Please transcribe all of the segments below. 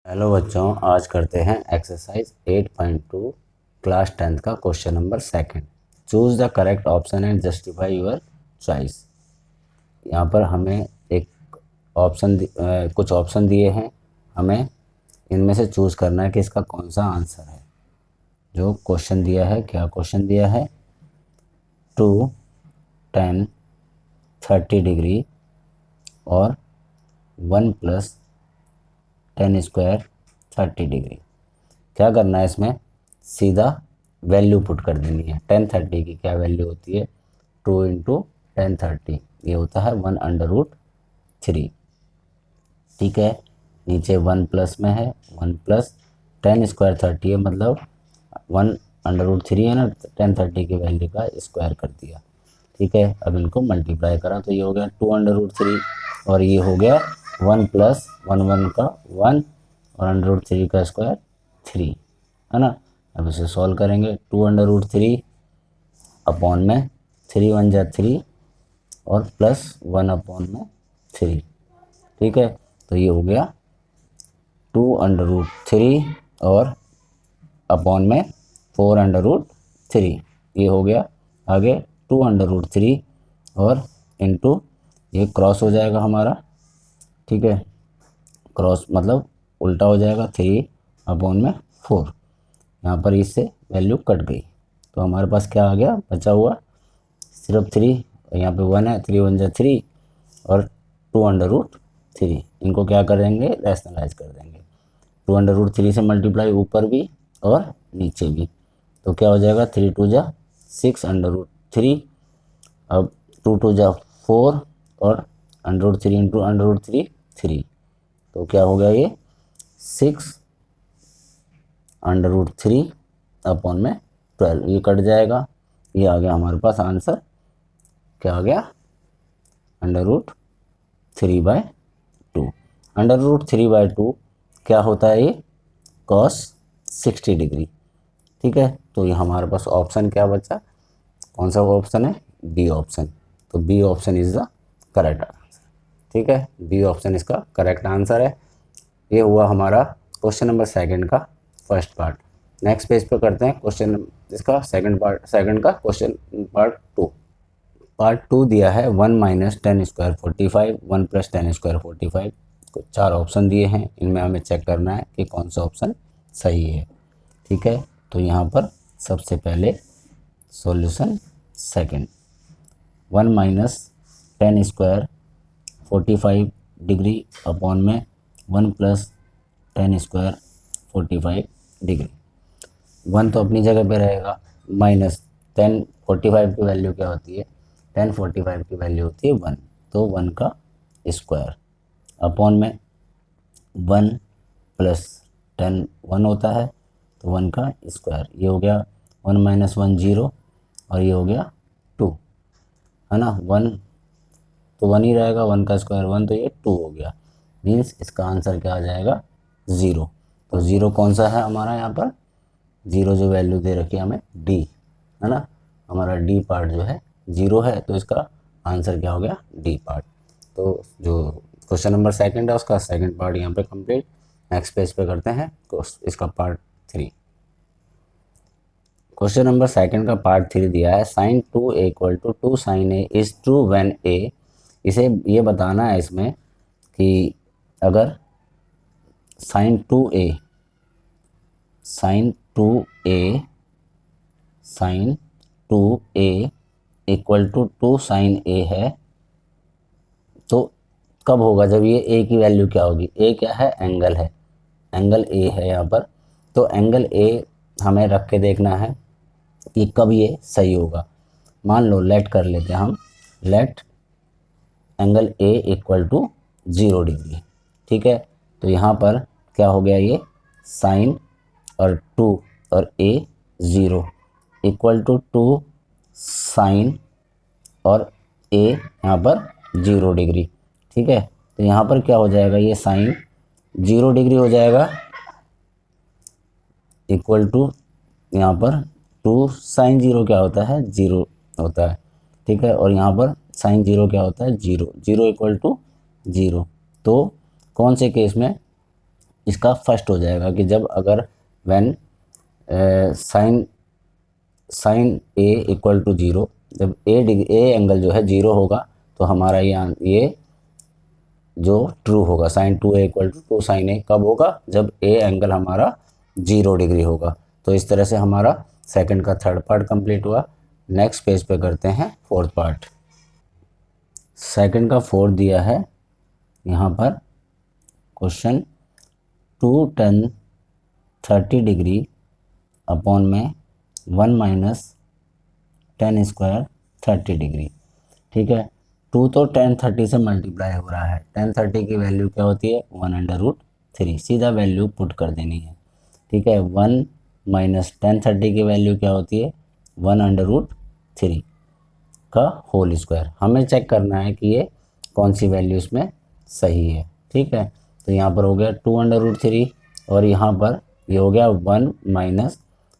Hello बच्चों, आज करते हैं एक्सरसाइज 8.2 क्लास 10th का question number second. Choose the correct option and justify your choice. यहाँ पर हमें एक कुछ ऑप्शन दिए हैं, हमें इनमें से चूज करना है कि इसका कौन सा आंसर है। जो क्वेश्चन दिया है, क्या क्वेश्चन दिया है? 2, 10, 30 डिग्री और 1 + 10 स्क्वायर 30 डिग्री। क्या करना है इसमें? सीधा वैल्यू पुट कर देनी है। 10/30 की क्या वैल्यू होती है? 2 × 10/30, ये होता है 1/√3। ठीक है, नीचे 1 प्लस में है, 1 + 10 स्क्वायर 30 है, मतलब 1/√3 है ना, 10/30 की वैल्यू का स्क्वायर कर दिया। ठीक है, अब इनको मल्टीप्लाई करा तो ये हो गया 2/√3 और ये हो गया 1 + 1 का 1 और √3 का स्क्वायर 3, है ना। अब इसे सॉल्व करेंगे। 2/√3 अपॉन में 3 × 1 = 3 और +1/3। ठीक है, तो ये हो गया 2/√3 और अपॉन में 4/√3, ये हो गया। आगे 2/√3 और इंटू, ये क्रॉस हो जाएगा हमारा। ठीक है, क्रॉस मतलब उल्टा हो जाएगा, 3/4। यहाँ पर इससे वैल्यू कट गई तो हमारे पास क्या आ गया? बचा हुआ सिर्फ 3, यहाँ पे 1 है, 3 × 1 = 3 और 2/√3। इनको क्या करेंगे? रैशनलाइज कर देंगे। 2/√3 से मल्टीप्लाई ऊपर भी और नीचे भी, तो क्या हो जाएगा? 3 × 2 = 6/√3। अब 2 × 2 = 4 और √3 × √3 3, तो क्या हो गया? ये 6/√3 अपॉन में 12, ये कट जाएगा। ये आ गया हमारे पास आंसर। क्या आ गया? √3/2। √3/2 क्या होता है? ये cos 60 डिग्री। ठीक है, तो ये हमारे पास ऑप्शन क्या बचा? कौन सा ऑप्शन है? B option. तो B option is the correct answer. ठीक है, बी ऑप्शन इसका करेक्ट आंसर है। ये हुआ हमारा क्वेश्चन नंबर सेकंड का फर्स्ट पार्ट। नेक्स्ट पेज पे करते हैं क्वेश्चन इसका सेकंड का क्वेश्चन पार्ट 2। पार्ट 2 दिया है 1 - 10 स्क्वायर 45, 1 + 10 स्क्वायर 45। कुछ 4 ऑप्शन दिए हैं, इनमें हमें चेक करना है कि कौन सा ऑप्शन सही है। ठीक है, तो यहाँ पर सबसे पहले solution second. 1 - 10 square 45 degree upon में 1 + 10 स्क्वायर 45 डिग्री। 1 तो अपनी जगह पे रहेगा, -10 45 की वैल्यू क्या होती है? 10 45 की वैल्यू होती है 1, तो 1 का स्क्वायर अपॉन में 1 + 10 1 होता है, तो 1 का स्क्वायर। ये हो गया 1 - 1 0 और ये हो गया 2, है ना। 1 तो 1 ही रहेगा, 1 का स्क्वायर 1, तो ये 2 हो गया। मीन्स इसका आंसर क्या आ जाएगा? 0। तो 0 कौन सा है हमारा? यहाँ पर 0 जो वैल्यू दे रखी है हमें, डी, है ना। हमारा डी पार्ट जो है 0 है, तो इसका आंसर क्या हो गया? D part. तो जो क्वेश्चन नंबर सेकंड है उसका सेकंड पार्ट यहाँ पे कंप्लीट। नेक्स्ट पेज पे करते हैं इसका पार्ट 3। क्वेश्चन नंबर सेकंड का पार्ट 3 दिया है sin 2a = 2 sin a is true when a। इसे ये बताना है इसमें कि अगर sin 2a sin 2a sin 2a = 2 sin a है, तो कब होगा? जब ये a की वैल्यू क्या होगी? a क्या है? एंगल है, एंगल a है यहाँ पर। तो एंगल a हमें रख के देखना है कि कब ये सही होगा। मान लो लेट कर लेते हैं हम, लेट एंगल a = 0 डिग्री। ठीक है, तो यहाँ पर क्या हो गया? ये साइन और 2 और a 0 = 2 साइन और a यहाँ पर 0 डिग्री। ठीक है, तो यहाँ पर क्या हो जाएगा? ये साइन 0 डिग्री हो जाएगा इक्वल टू, यहाँ पर 2 साइन 0 क्या होता है? 0 होता है। ठीक है, और यहाँ पर साइन 0 क्या होता है? 0 0 = 0। तो कौन से केस में इसका फर्स्ट हो जाएगा कि जब अगर when sine A equal to zero, जब ए एंगल जो है जीरो होगा तो हमारा ये जो ट्रू होगा, sine 2a equal to 2 sine A कब होगा, जब ए एंगल हमारा 0 डिग्री होगा। तो इस तरह से हमारा सेकंड का थर्ड पार्ट कंप्लीट हुआ। नेक्स्ट पेज पे करते हैं फोर्थ पार्ट। सेकंड का फोर्थ दिया है यहाँ पर क्वेश्चन, 2 tan 30 डिग्री अपॉन में 1 माइनस tan स्क्वायर 30 डिग्री। ठीक है, 2 तो tan 30 से मल्टीप्लाई हो रहा है, tan 30 की वैल्यू क्या होती है 1/√3, सीधा वैल्यू पुट कर देनी है। ठीक है, 1 माइनस tan 30 की वैल्यू क्या होती है 1/√3 का होल स्क्वायर। हमें चेक करना है कि ये कौन सी वैल्यू इसमें सही है। ठीक है, तो यहाँ पर हो गया 2/√3 और यहाँ पर ये हो गया 1 माइनस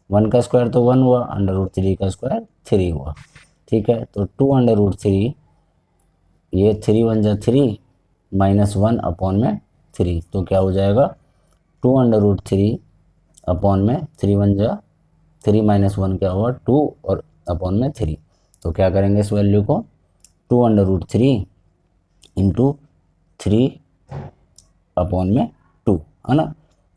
1 का स्क्वायर तो 1 हुआ, √3 का स्क्वायर 3 हुआ। ठीक है, तो 2/√3, ये 3 1 जा 3 माइनस 1 अपॉन में 3, तो क्या हो जाएगा 2/√3 अपॉन में 3 1 जा 3 माइनस 1 क्या हुआ 2 और अपॉन में 3। तो क्या करेंगे इस वैल्यू को 2/√3 इंटू 3 अपॉन में 2, है ना।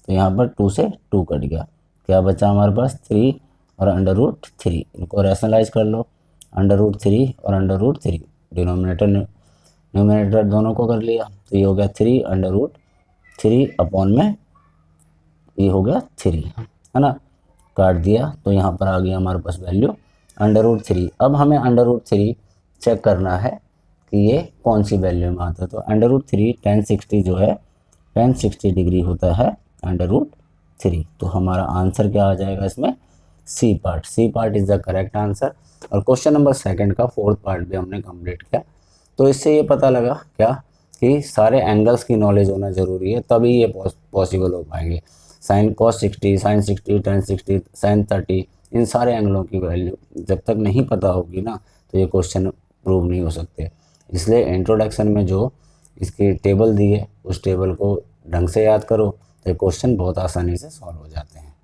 तो यहाँ पर 2 से 2 कट गया, क्या बचा हमारे पास 3 और √3। इनको रैशनलाइज कर लो, √3 और √3 डिनोमिनेटर न्यूमिनेटर दोनों को कर लिया, तो ये हो गया 3/√3 अपॉन में ये हो गया 3, है ना। काट दिया तो यहाँ पर आ गया हमारे पास वैल्यू √3। अब हमें √3 चेक करना है कि ये कौन सी वैल्यू में आता है। तो √3 tan 60 जो है tan 60 डिग्री होता है √3। तो हमारा आंसर क्या आ जाएगा इसमें C part is the correct answer. और क्वेश्चन नंबर सेकंड का फोर्थ पार्ट भी हमने कंप्लीट किया। तो इससे ये पता लगा क्या कि सारे एंगल्स की नॉलेज होना ज़रूरी है, तभी ये पॉसिबल हो पाएंगे। Sine cos 60, sine 60, tan 60, sine 30, इन सारे एंगलों की वैल्यू जब तक नहीं पता होगी ना तो ये क्वेश्चन प्रूव नहीं हो सकते। इसलिए इंट्रोडक्शन में जो इसकी टेबल दी है उस टेबल को ढंग से याद करो तो ये क्वेश्चन बहुत आसानी से सॉल्व हो जाते हैं।